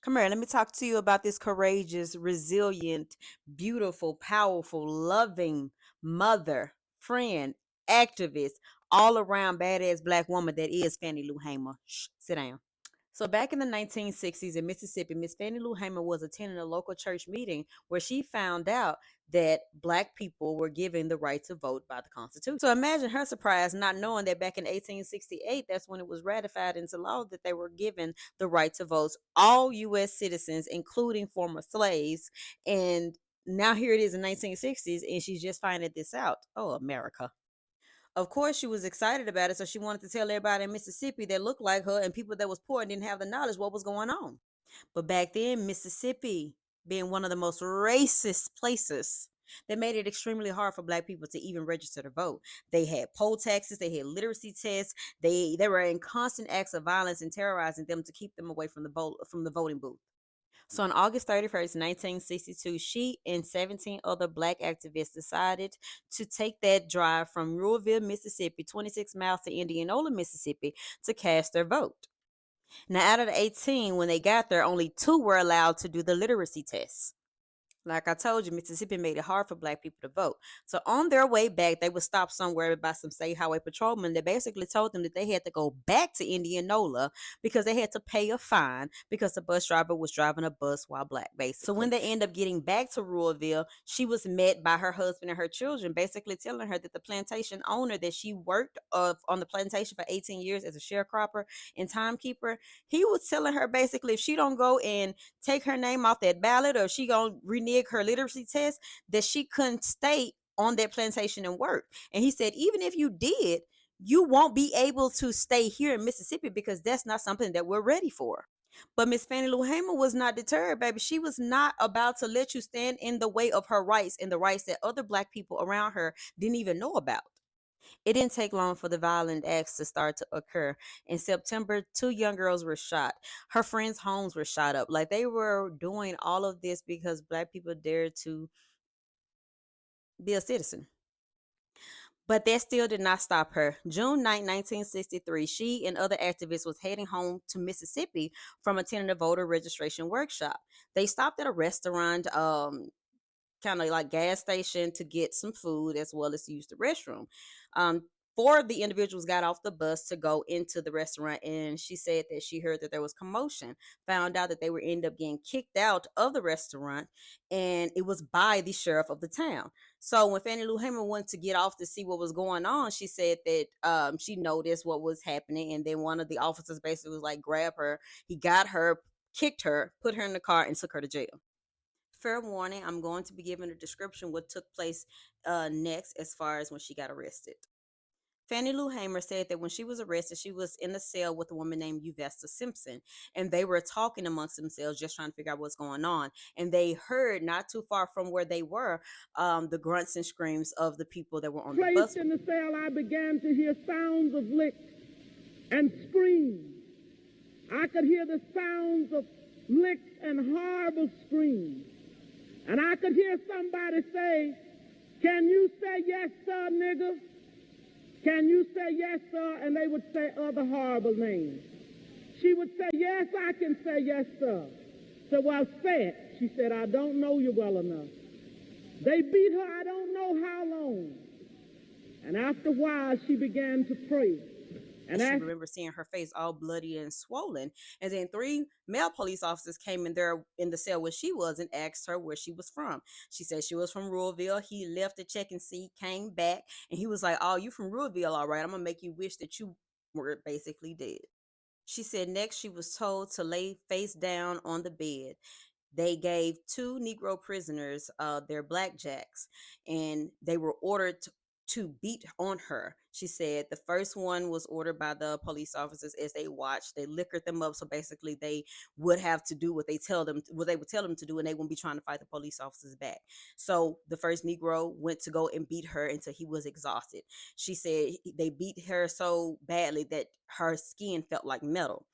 Come here, let me talk to you about this courageous, resilient, beautiful, powerful, loving mother, friend, activist, all around badass black woman that is Fannie Lou Hamer. Shh, sit down. So back in the 1960s in Mississippi, Miss Fannie Lou Hamer was attending a local church meeting where she found out that black people were given the right to vote by the Constitution. So imagine her surprise not knowing that back in 1868, that's when it was ratified into law that they were given the right to vote, all U.S. citizens, including former slaves. And now here it is in 1960s, and she's just finding this out. Oh, America. Of course, she was excited about it, so she wanted to tell everybody in Mississippi that looked like her and people that was poor and didn't have the knowledge what was going on. But back then, Mississippi, being one of the most racist places, that made it extremely hard for black people to even register to vote. They had poll taxes, they had literacy tests, they were in constant acts of violence and terrorizing them to keep them away from the voting booth. So on August 31st, 1962, she and 17 other black activists decided to take that drive from Ruraville, Mississippi, 26 miles to Indianola, Mississippi, to cast their vote. Now, out of the 18, when they got there, only 2 were allowed to do the literacy test. Like I told you, Mississippi made it hard for black people to vote. So on their way back, they would stop somewhere by some state highway patrolmen that basically told them that they had to go back to Indianola because they had to pay a fine because the bus driver was driving a bus while black, basically. So when they end up getting back to Louisville, she was met by her husband and her children, basically telling her that the plantation owner that she worked on the plantation for 18 years as a sharecropper and timekeeper, he was telling her basically if she don't go and take her name off that ballot or if she gonna renege her literacy test, that she couldn't stay on that plantation and work. And he said, even if you did, you won't be able to stay here in Mississippi because that's not something that we're ready for. But Miss Fannie Lou Hamer was not deterred, baby. She was not about to let you stand in the way of her rights and the rights that other black people around her didn't even know about. It didn't take long for the violent acts to start to occur. In September, 2 young girls were shot. Her friends' homes were shot up. Like they were doing all of this because black people dared to be a citizen. But that still did not stop her. June 9, 1963, she and other activists was heading home to Mississippi from attending a voter registration workshop. They stopped at a restaurant, kind of like gas station to get some food as well as use the restroom. Four of the individuals got off the bus to go into the restaurant, and she said that she heard that there was commotion, found out that they were end up getting kicked out of the restaurant, and it was by the sheriff of the town. So when Fannie Lou Hamer went to get off to see what was going on, she said that she noticed what was happening, and then one of the officers basically was like, grab her. He got her, kicked her, put her in the car, and took her to jail. Fair warning, I'm going to be giving a description what took place next as far as when she got arrested. Fannie Lou Hamer said that when she was arrested, she was in a cell with a woman named Uvesta Simpson, and they were talking amongst themselves, just trying to figure out what's going on. And they heard not too far from where they were the grunts and screams of the people that were on the bus. Placed in the cell, I began to hear sounds of licks and screams. I could hear the sounds of licks and horrible screams. And I could hear somebody say, "Can you say yes, sir, nigga? Can you say yes, sir?" And they would say other horrible names. She would say, "Yes, I can say yes, sir." So, well, say it. She said, "I don't know you well enough." They beat her, I don't know how long. And after a while, she began to pray. And she remember seeing her face all bloody and swollen. And then 3 male police officers came in there in the cell where she was and asked her where she was from. She said she was from Louisville. He left to check and see, came back, and he was like, "Oh, you from Louisville, all right. I'm gonna make you wish that you were basically dead." She said next she was told to lay face down on the bed. They gave 2 Negro prisoners their blackjacks, and they were ordered to beat on her. She said the first one was ordered by the police officers as they watched. They liquored them up, so basically they would have to do what they would tell them to do, and they wouldn't be trying to fight the police officers back. So the first Negro went to go and beat her until he was exhausted. She said they beat her so badly that her skin felt like metal.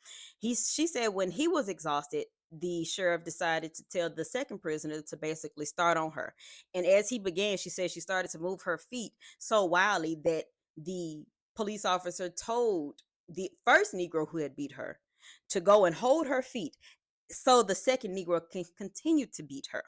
She said when he was exhausted, the sheriff decided to tell the second prisoner to basically start on her. And as he began, she said she started to move her feet so wildly that the police officer told the first Negro who had beat her to go and hold her feet so the second Negro can continue to beat her.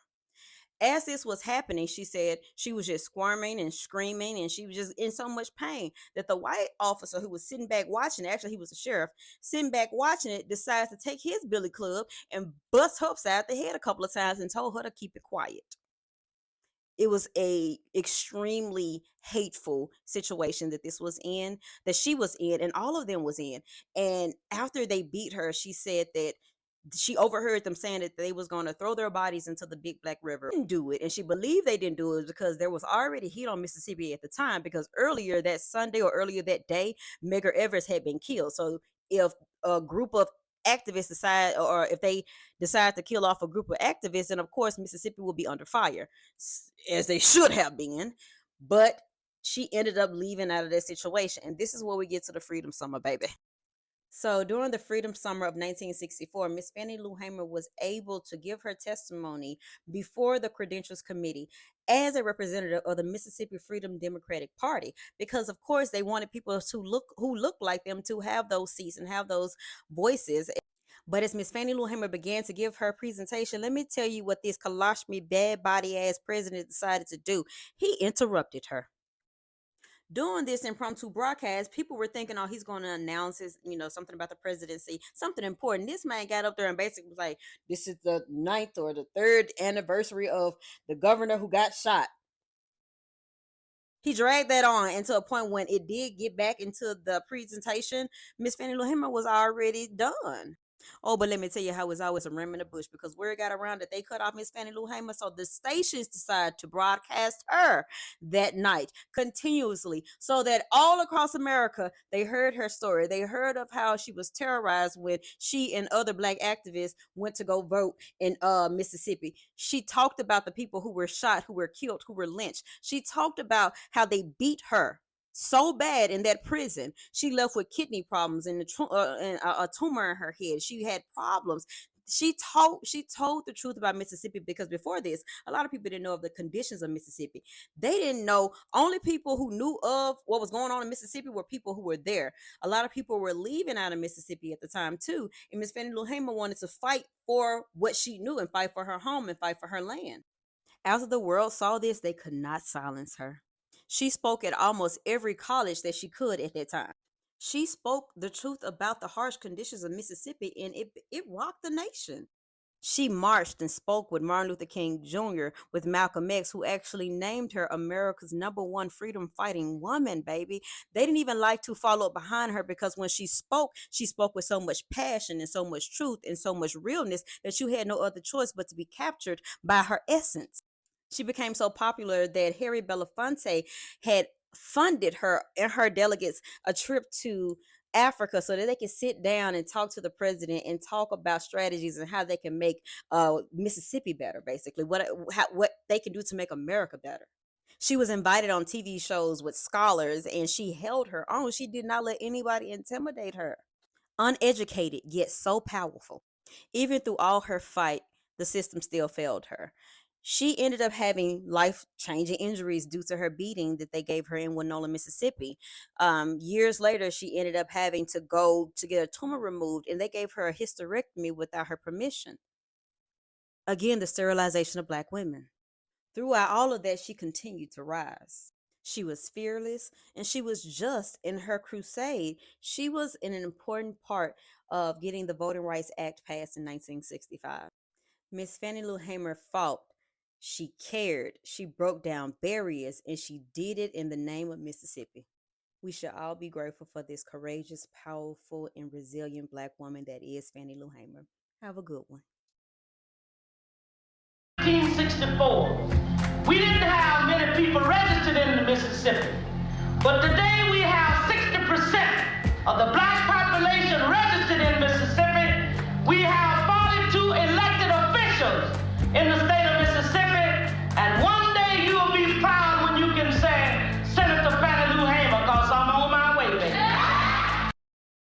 As this was happening, she said she was just squirming and screaming, and she was just in so much pain that the white officer who was sitting back watching it, actually he was a sheriff, sitting back watching it, decides to take his billy club and bust her upside the head a couple of times and told her to keep it quiet. It was a extremely hateful situation that this was in, that she was in, and all of them was in. And after they beat her, she said that she overheard them saying that they was going to throw their bodies into the big black river. Didn't do it, and she believed they didn't do it because there was already heat on Mississippi at the time, because earlier that Sunday or earlier that day, Medgar Evers had been killed. So if a group of activists decide, or if they decide to kill off a group of activists, and of course Mississippi will be under fire, as they should have been. But she ended up leaving out of that situation, and this is where we get to the Freedom Summer, baby. So during the Freedom Summer of 1964, Miss Fannie Lou Hamer was able to give her testimony before the Credentials Committee as a representative of the Mississippi Freedom Democratic Party, because of course they wanted people who look like them to have those seats and have those voices. But as Miss Fannie Lou Hamer began to give her presentation, let me tell you what this Kalash bad body ass president decided to do. He interrupted her. Doing this impromptu broadcast, people were thinking, oh, he's going to announce his, something about the presidency, something important. This man got up there and basically was like, this is the 9th or the 3rd anniversary of the governor who got shot. He dragged that on, and to a point when it did get back into the presentation, Miss Fannie Lou Hamer was already done. Oh, but let me tell you how it's always a ram in the bush, because word got around that they cut off Miss Fannie Lou Hamer, so the stations decided to broadcast her that night continuously, so that all across America they heard her story. They heard of how she was terrorized when she and other black activists went to go vote in Mississippi. She talked about the people who were shot, who were killed, who were lynched. She talked about how they beat her so bad in that prison. She left with kidney problems and a tumor in her head. She had problems. She told the truth about Mississippi, because before this, a lot of people didn't know of the conditions of Mississippi. They didn't know. Only people who knew of what was going on in Mississippi were people who were there. A lot of people were leaving out of Mississippi at the time too, and Miss Fannie Lou Hamer wanted to fight for what she knew and fight for her home and fight for her land. After the world saw this, they could not silence her. She spoke at almost every college that she could at that time. She spoke the truth about the harsh conditions of Mississippi, and it rocked the nation. She marched and spoke with Martin Luther King Jr., with Malcolm X, who actually named her America's #1 freedom fighting woman, baby. They didn't even like to follow behind her, because when she spoke with so much passion and so much truth and so much realness that you had no other choice but to be captured by her essence. She became so popular that Harry Belafonte had funded her and her delegates a trip to Africa so that they could sit down and talk to the president and talk about strategies and how they can make Mississippi better, basically, what they can do to make America better. She was invited on TV shows with scholars, and she held her own. She did not let anybody intimidate her. Uneducated, yet so powerful. Even through all her fight, the system still failed her. She ended up having life-changing injuries due to her beating that they gave her in Winona, Mississippi. Years later, she ended up having to go to get a tumor removed, and they gave her a hysterectomy without her permission. Again, the sterilization of Black women. Throughout all of that, she continued to rise. She was fearless, and she was just in her crusade. She was an important part of getting the Voting Rights Act passed in 1965. Miss Fannie Lou Hamer fought. She cared. She broke down barriers, and she did it in the name of Mississippi. We should all be grateful for this courageous, powerful, and resilient Black woman that is Fannie Lou Hamer. Have a good one. 1964, we didn't have many people registered in the Mississippi, but today we have 60% of the Black population registered in Mississippi. We have 42 elected officials in the state of